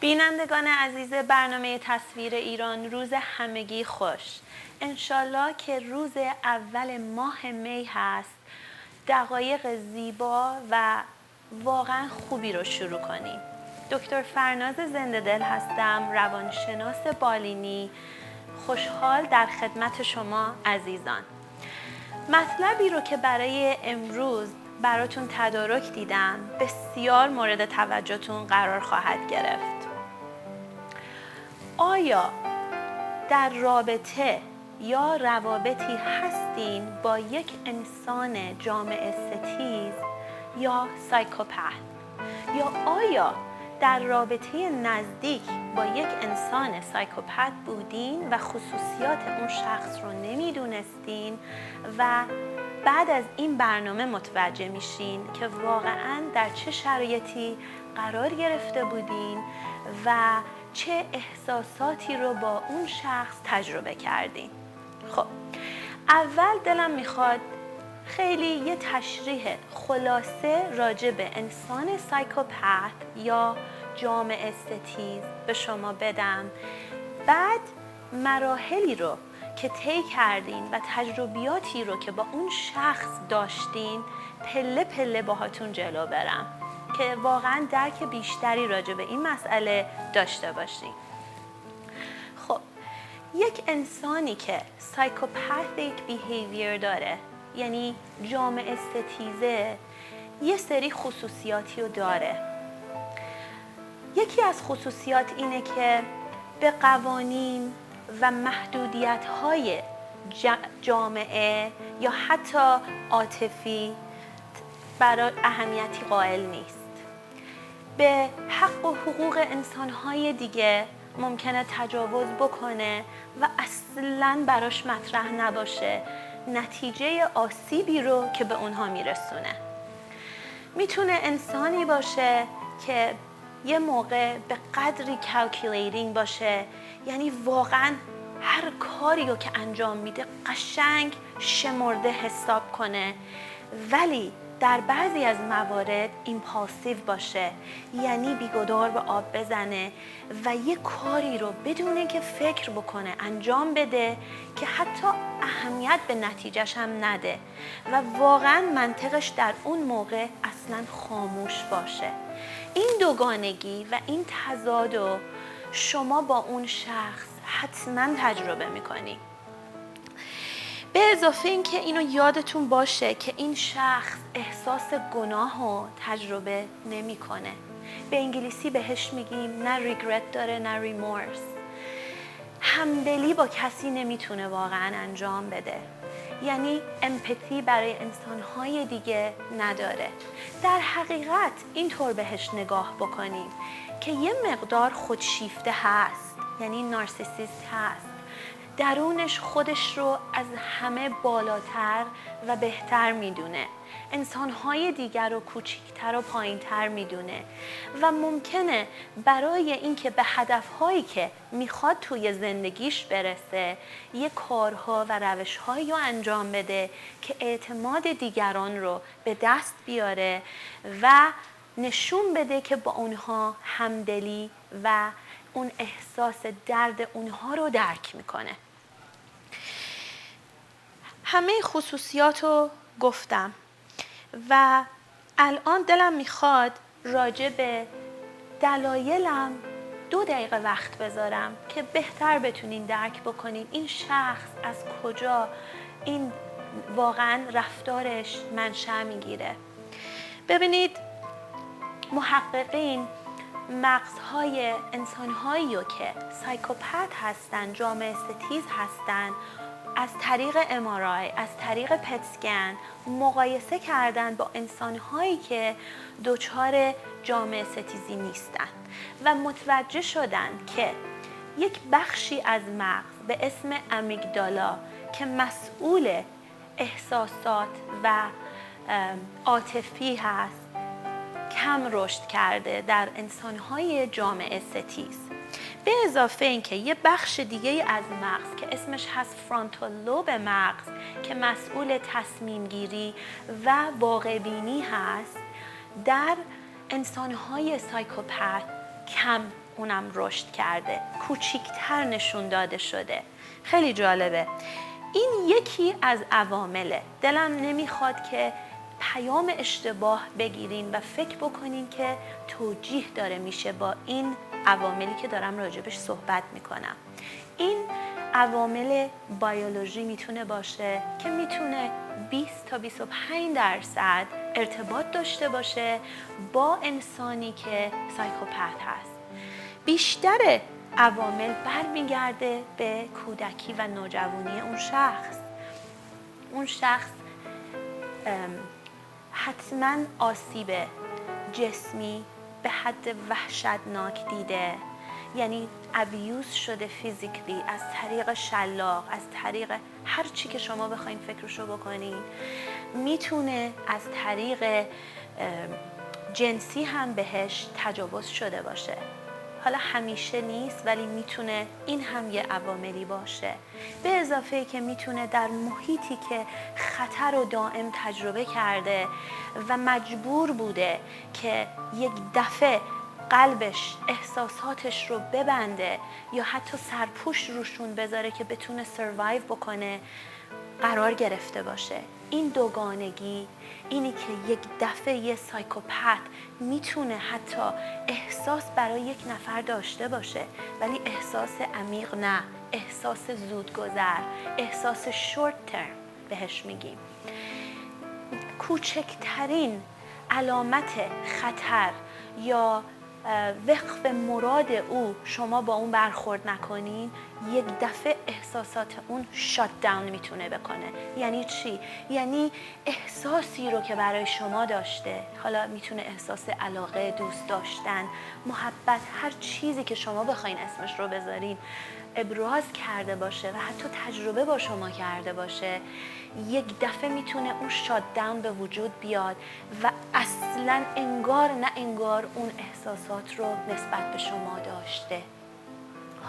بینندگان عزیز برنامه تصویر ایران، روز همگی خوش. انشالله که روز اول ماه می هست، دقایق زیبا و واقعا خوبی رو شروع کنیم. دکتر فرناز زنده دل هستم، روانشناس بالینی. خوشحال در خدمت شما عزیزان. مطلبی رو که برای امروز براتون تدارک دیدم بسیار مورد توجهتون قرار خواهد گرفت. آیا در رابطه یا روابطی هستین با یک انسان جامعه ستیز یا سایکوپت؟ یا آیا در رابطه نزدیک با یک انسان سایکوپت بودین و خصوصیات اون شخص رو نمیدونستین و بعد از این برنامه متوجه میشین که واقعاً در چه شرایطی قرار گرفته بودین و چه احساساتی رو با اون شخص تجربه کردین؟ خب، اول دلم میخواد خیلی یه تشریح خلاصه راجع به انسان سایکوپت یا جامعه ستیز به شما بدم. بعد مراحلی رو که طی کردین و تجربیاتی رو که با اون شخص داشتین پله پله باهاتون جلو برم که واقعا درک بیشتری راجع به این مسئله داشته باشین. خب، یک انسانی که سایکوپاتیک بیهیویر داره، یعنی جامعه ستیزه، یه سری خصوصیاتی رو داره. یکی از خصوصیات اینه که به قوانین و محدودیت‌های جامعه یا حتی عاطفی برای اهمیتی قائل نیست. به حق و حقوق انسان‌های دیگه ممکنه تجاوز بکنه و اصلاً براش مطرح نباشه نتیجه آسیبی رو که به اونها میرسونه. میتونه انسانی باشه که یه موقع به قدری کالکولیتینگ باشه، یعنی واقعاً هر کاری رو که انجام میده قشنگ شمرده حساب کنه، ولی در بعضی از موارد ایمپالسیو باشه، یعنی بیگدار به آب بزنه و یه کاری رو بدون اینکه فکر بکنه انجام بده که حتی اهمیت به نتیجهش هم نده و واقعا منطقش در اون موقع اصلا خاموش باشه. این دوگانگی و این تضاد رو شما با اون شخص حتما تجربه میکنی. به اضافه این که اینو یادتون باشه که این شخص احساس گناه رو تجربه نمیکنه. به انگلیسی بهش میگیم نه ریگرت داره نه ریمورس. همدلی با کسی نمیتونه واقعا انجام بده، یعنی امپاتی برای انسانهای دیگه نداره. در حقیقت اینطور بهش نگاه بکنیم که یه مقدار خودشیفته هست، یعنی نارسیسیست هست. درونش خودش رو از همه بالاتر و بهتر میدونه، انسانهای دیگر رو کوچیکتر و پایینتر میدونه و ممکنه برای اینکه به هدفهایی که میخواد توی زندگیش برسه یه کارها و روشهایی رو انجام بده که اعتماد دیگران رو به دست بیاره و نشون بده که با اونها همدلی و اون احساس درد اونها رو درک میکنه. همه خصوصیات رو گفتم و الان دلم میخواد راجع به دلایلم 2 دقیقه وقت بذارم که بهتر بتونین درک بکنین این شخص از کجا این واقعا رفتارش منشأ میگیره. ببینید، محققین مغزهای انسانهایی رو که سایکوپت هستن، جامعه ستیز هستن، از طریق MRI، از طریق پت اسکن مقایسه کردن با انسانهایی که دچار جامعه ستیزی نیستن و متوجه شدن که یک بخشی از مغز به اسم امیگدالا که مسئول احساسات و عاطفی هست کم رشد کرده در انسانهای جامعه ستیز. به اضافه اینکه یه بخش دیگه از مغز که اسمش هست فرونتال لوب مغز که مسئول تصمیم گیری و واقع بینی هست در انسانهای سایکوپت کم اونم رشد کرده، کوچیکتر نشون داده شده. خیلی جالبه. این یکی از عوامله. دلم نمیخواد که پیام اشتباه بگیرین و فکر بکنین که توجیه داره میشه با این عواملی که دارم راجبش صحبت میکنم. این عوامل بیولوژی میتونه باشه که میتونه 20 تا 25% ارتباط داشته باشه با انسانی که سایکوپت هست. بیشتر عوامل برمیگرده به کودکی و نوجوانی اون شخص. اون شخص حتما آسیب جسمی به حد وحشتناک دیده، یعنی ابیوز شده فیزیکلی، از طریق شلاق، از طریق هر چی که شما بخواین فکرشو بکنین. میتونه از طریق جنسی هم بهش تجاوز شده باشه. حالا همیشه نیست ولی میتونه این هم یه عواملی باشه. به اضافه که میتونه در محیطی که خطر و دائم تجربه کرده و مجبور بوده که یک دفعه قلبش احساساتش رو ببنده یا حتی سرپوش روشون بذاره که بتونه سروایو بکنه قرار گرفته باشه. این دوگانگی، اینی که یک دفعه یه سایکوپت میتونه حتی احساس برای یک نفر داشته باشه ولی احساس عمیق نه، احساس زودگذر، احساس شورت ترم بهش میگیم. کوچکترین علامت خطر یا وقف مراد او شما با اون برخورد نکنین، یک دفعه احساسات اون شات داون میتونه بکنه. یعنی چی؟ یعنی احساسی رو که برای شما داشته، حالا میتونه احساس علاقه، دوست داشتن، محبت، هر چیزی که شما بخواین اسمش رو بذارین، ابراز کرده باشه و حتی تجربه با شما کرده باشه، یک دفعه میتونه اون شات داون به وجود بیاد و اصلا انگار نه انگار اون احساسات رو نسبت به شما داشته.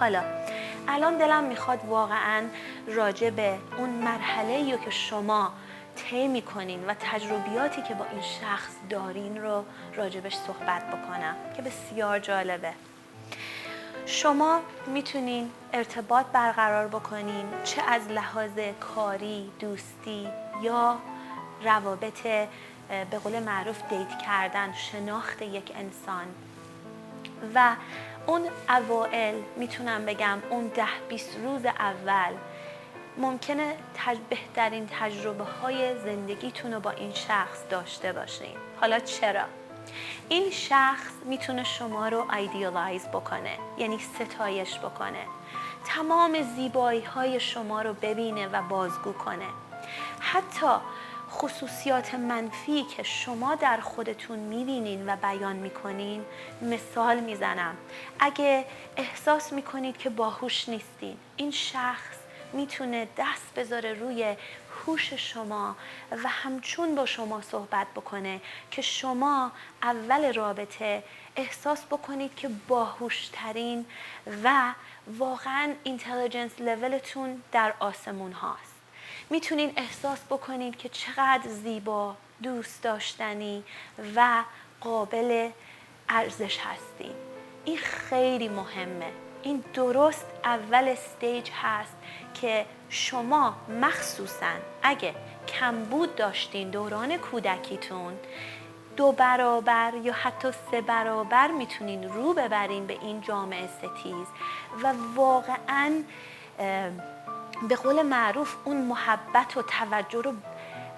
حالا الان دلم میخواد واقعا راجع به اون مرحله‌ای که شما طی میکنین و تجربیاتی که با این شخص دارین رو راجبش صحبت بکنم که بسیار جالبه. شما میتونین ارتباط برقرار بکنین، چه از لحاظ کاری، دوستی یا روابط به قول معروف دیت کردن، شناخت یک انسان. و اون اوائل میتونم بگم اون 10-20 روز اول ممکنه بهترین تجربه های زندگیتون رو با این شخص داشته باشین. حالا چرا؟ این شخص میتونه شما رو ایدیالایز بکنه، یعنی ستایش بکنه، تمام زیبایی های شما رو ببینه و بازگو کنه. حتی خصوصیات منفی که شما در خودتون میبینین و بیان میکنین، مثال میزنم، اگه احساس میکنید که باهوش نیستین، این شخص میتونه دست بذاره روی هوش شما و همچون با شما صحبت بکنه که شما اول رابطه احساس بکنید که باهوشترین و واقعا اینتلیجنس لولتون در آسمون هاست. میتونین احساس بکنید که چقدر زیبا، دوست داشتنی و قابل ارزش هستین. این خیلی مهمه. این درست اول استیج هست که شما مخصوصاً اگه کمبود داشتین دوران کودکیتون، 2 برابر یا حتی 3 برابر میتونین رو ببرین به این جامعه ستیز و واقعاً به قول معروف اون محبت و توجه رو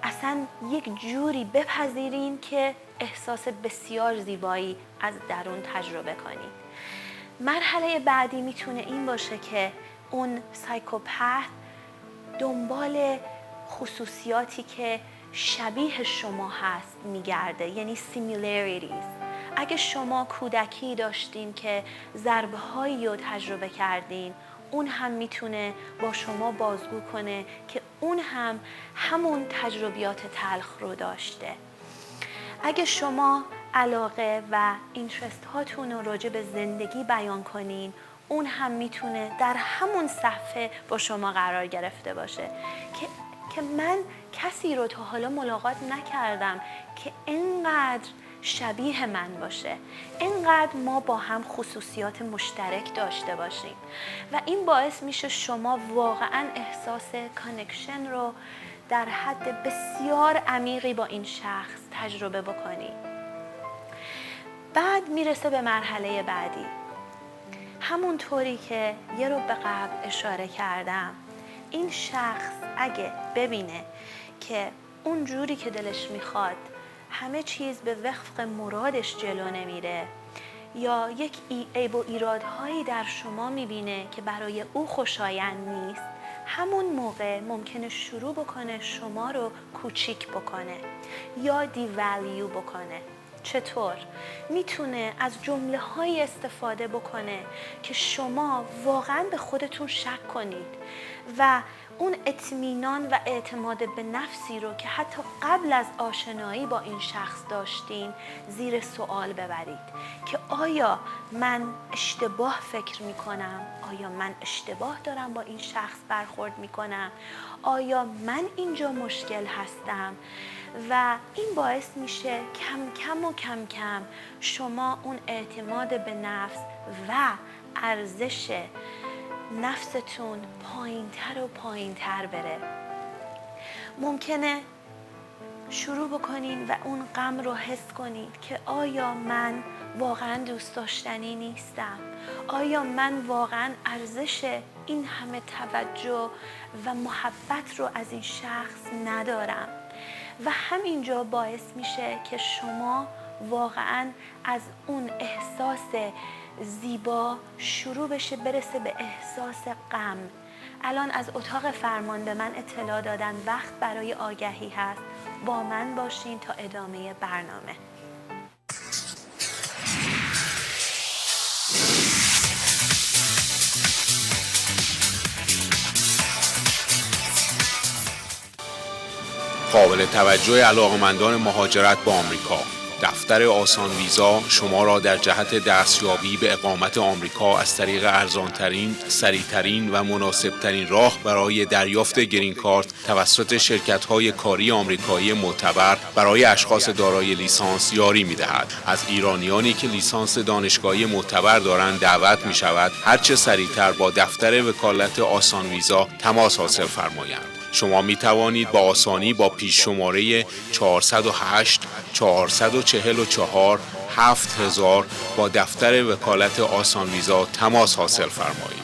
اصلا یک جوری بپذیرین که احساس بسیار زیبایی از درون تجربه کنید. مرحله بعدی میتونه این باشه که اون سایکوپت دنبال خصوصیاتی که شبیه شما هست میگرده، یعنی similarities. اگه شما کودکی داشتین که ضربه هایی رو تجربه کردین، اون هم میتونه با شما بازگو کنه که اون هم همون تجربیات تلخ رو داشته. اگه شما علاقه و اینترست هاتون رو راجع به زندگی بیان کنین، اون هم میتونه در همون صفحه با شما قرار گرفته باشه که من کسی رو تا حالا ملاقات نکردم که اینقدر شبیه من باشه، اینقدر ما با هم خصوصیات مشترک داشته باشیم و این باعث میشه شما واقعا احساس کانکشن رو در حد بسیار عمیقی با این شخص تجربه بکنید. بعد میرسه به مرحله بعدی. همونطوری که یه رو به قبل اشاره کردم، این شخص اگه ببینه که اون جوری که دلش میخواد همه چیز به وفق مرادش جلو نمیره یا یک عیب و ایرادهایی در شما میبینه که برای او خوشایند نیست، همون موقع ممکنه شروع بکنه شما رو کوچیک بکنه یا دیولیو بکنه. چطور؟ میتونه از جمله های استفاده بکنه که شما واقعا به خودتون شک کنید و اون اطمینان و اعتماد به نفسی رو که حتی قبل از آشنایی با این شخص داشتین زیر سوال ببرید که آیا من اشتباه فکر میکنم؟ آیا من اشتباه دارم با این شخص برخورد میکنم؟ آیا من اینجا مشکل هستم؟ و این باعث میشه کم کم شما اون اعتماد به نفس و ارزش نفستون پایین‌تر و پایین‌تر بره. ممکنه شروع بکنین و اون غم رو حس کنید که آیا من واقعا دوست داشتنی نیستم؟ آیا من واقعا ارزش این همه توجه و محبت رو از این شخص ندارم؟ و همینجا باعث میشه که شما واقعا از اون احساس زیبا شروع بشه برسه به احساس غم. الان از اتاق فرمان به من اطلاع دادن وقت برای آگهی هست. با من باشین تا ادامه برنامه. قابل توجه علاقه‌مندان مهاجرت به آمریکا، دفتر آسان ویزا شما را در جهت دستیابی به اقامت آمریکا از طریق ارزانترین، سریعترین و مناسبترین راه برای دریافت گرین کارت توسط شرکت‌های کاری آمریکایی معتبر برای اشخاص دارای لیسانس یاری می‌دهد. از ایرانیانی که لیسانس دانشگاهی معتبر دارند دعوت می‌شود هرچه سریعتر با دفتر وکالت آسان ویزا تماس حاصل فرمایند. شما می توانید با آسانی با پیش شماره 408 444 7000 با دفتر وکالت آسان ویزا تماس حاصل فرمایید.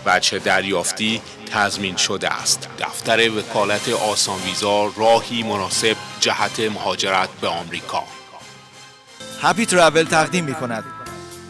وجه دریافتی تضمین شده است. دفتر وکالت آسان ویزا راهی مناسب جهت مهاجرت به آمریکا. هپی ترافل تقدیم می کند.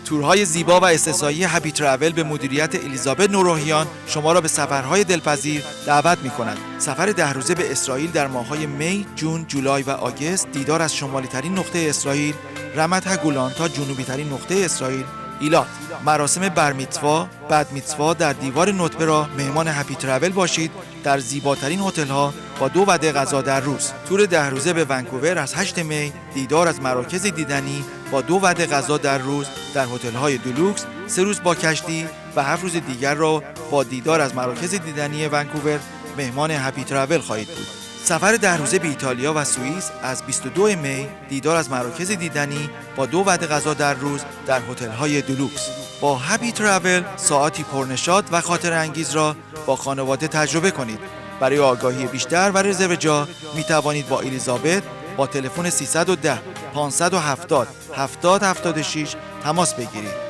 تورهای زیبا و استثنایی هپی ترافل به مدیریت الیزابت نوروحیان شما را به سفرهای دلپذیر دعوت می‌کند. سفر 10 روزه به اسرائیل در ماه‌های می، جون، جولای و آگوست، دیدار از شمالی‌ترین نقطه اسرائیل، رمت هگولان تا جنوبی‌ترین نقطه اسرائیل، ایلات. مراسم برمیتوا، بدمیتوا در دیوار نطبه را مهمان هپی ترافل باشید در زیباترین هتل‌ها با 2 وعده غذا در روز. تور 10 روزه به ونکوور از 8 می، دیدار از مراکز دیدنی با 2 وعده غذا در روز در هتل‌های دلوکس، 3 روز با کشتی و 7 روز دیگر را با دیدار از مراکز دیدنی ونکوور مهمان هپی ترافل خواهید بود. سفر 10 روزه به ایتالیا و سوئیس از 22 می، دیدار از مراکز دیدنی با 2 وعده غذا در روز در هتل‌های دلوکس. با هپی ترافل ساعتی پرنشاط و خاطره انگیز را با خانواده تجربه کنید. برای آگاهی بیشتر و رزرو جا می توانید با الیزابت با تلفن 310 570 7076 تماس بگیرید.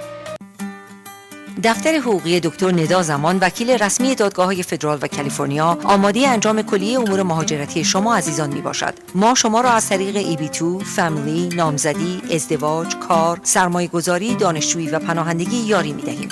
دفتر حقوقی دکتر ندا زمان وکیل رسمی دادگاه‌های فدرال و کالیفرنیا آماده انجام کلیه امور مهاجرتی شما عزیزان میباشد. ما شما را از طریق EB2، فامیلی، نامزدی، ازدواج، کار، سرمایه‌گذاری، دانشجویی و پناهندگی یاری میدهیم.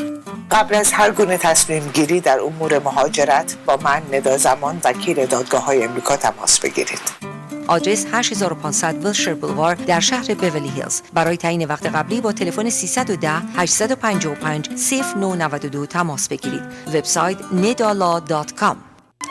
قبل از هر گونه تصمیم گیری در امور مهاجرت با من ندا زمان وکیل دادگاه‌های امریکا تماس بگیرید. آدرس 8500 ویلشر بولوار در شهر بیولی هیلز. برای تعیین وقت قبلی با تلفن 310 855 0992 تماس بگیرید. وبسایت nedala.com.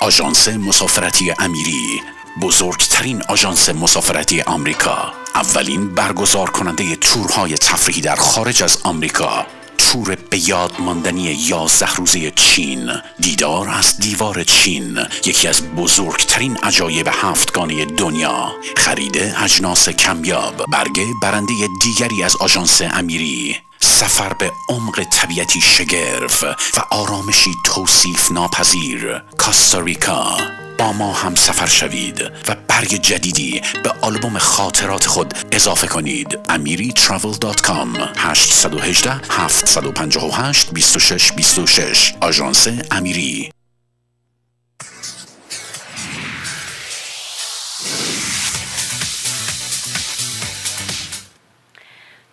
آژانس مسافرتی امیری، بزرگترین آژانس مسافرتی آمریکا، اولین برگزار کننده تورهای تفریحی در خارج از آمریکا. تور به یاد ماندنی 11 روزه چین، دیدار از دیوار چین، یکی از بزرگترین عجایب هفتگانه دنیا، خرید اجناس کمیاب، برگه برنده دیگری از آژانس امیری، سفر به عمق طبیعتی شگرف و آرامشی توصیف ناپذیر، کاستاریکا. با ما هم سفر شوید و برگ جدیدی به آلبوم خاطرات خود اضافه کنید. amiritravel.com 818 758 2626 آژانس امیری.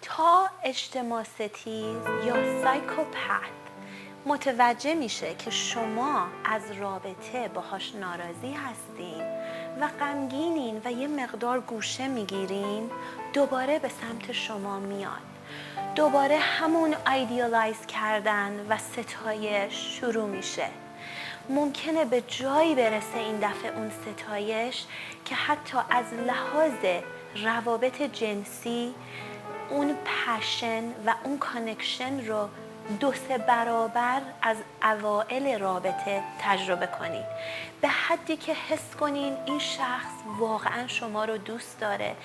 تا اجتماع ستیز یا سایکوپت متوجه میشه که شما از رابطه باهاش ناراضی هستین و غمگینین و یه مقدار گوشه میگیرین، دوباره به سمت شما میاد. دوباره همون ایدیالایز کردن و ستایش شروع میشه. ممکنه به جایی برسه این دفعه اون ستایش که حتی از لحاظ روابط جنسی اون پشن و اون کانکشن رو 2-3 برابر از اوائل رابطه تجربه کنید، به حدی که حس کنین این شخص واقعا شما رو دوست داره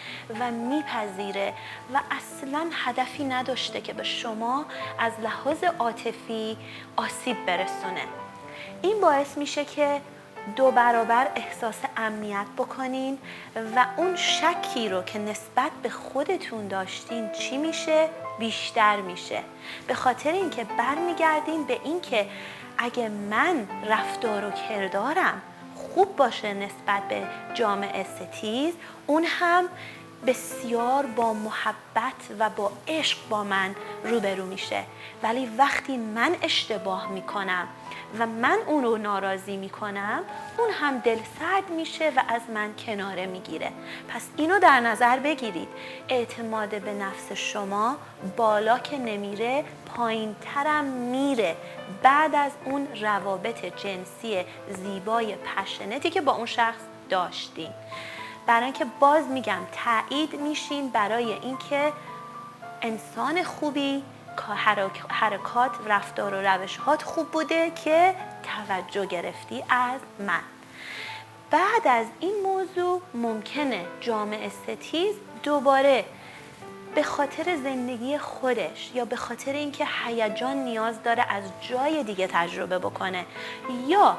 و میپذیره و اصلا هدفی نداشته که به شما از لحاظ عاطفی آسیب برسونه. این باعث میشه که 2 برابر احساس امنیت بکنین و اون شکی رو که نسبت به خودتون داشتین چی میشه؟ بیشتر میشه. به خاطر اینکه برمیگردین به اینکه اگه من رفتار و کردارم خوب باشه نسبت به جامعه ستیز، اون هم بسیار با محبت و با عشق با من روبرو میشه. ولی وقتی من اشتباه میکنم و من اون رو ناراضی میکنم، اون هم دلسرد میشه و از من کناره میگیره. پس اینو در نظر بگیرید. اعتماد به نفس شما بالا که نمیره، پایین ترم میره بعد از اون روابط جنسی زیبای پشنتی که با اون شخص داشتین. برای اینکه باز میگم تایید میشین برای اینکه انسان خوبی، حرکات، رفتار و روش‌هات خوب بوده که توجه گرفتی از من. بعد از این موضوع ممکنه جامعه ستیز دوباره به خاطر زندگی خودش یا به خاطر اینکه هیجان نیاز داره از جای دیگه تجربه بکنه یا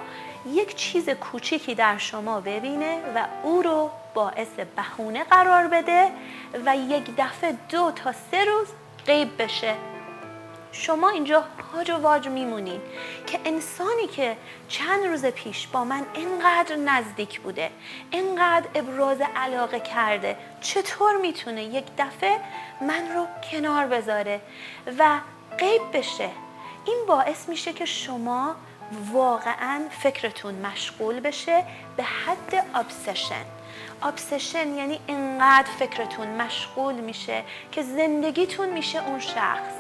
یک چیز کوچیکی در شما ببینه و او رو باعث بهونه قرار بده و یک دفعه 2 تا 3 روز غیب بشه. شما اینجا هاج و واج میمونین که انسانی که چند روز پیش با من اینقدر نزدیک بوده، اینقدر ابراز علاقه کرده، چطور میتونه یک دفعه من رو کنار بذاره و غیب بشه؟ این باعث میشه که شما واقعاً فکرتون مشغول بشه به حد ابسشن یعنی اینقدر فکرتون مشغول میشه که زندگیتون میشه اون شخص.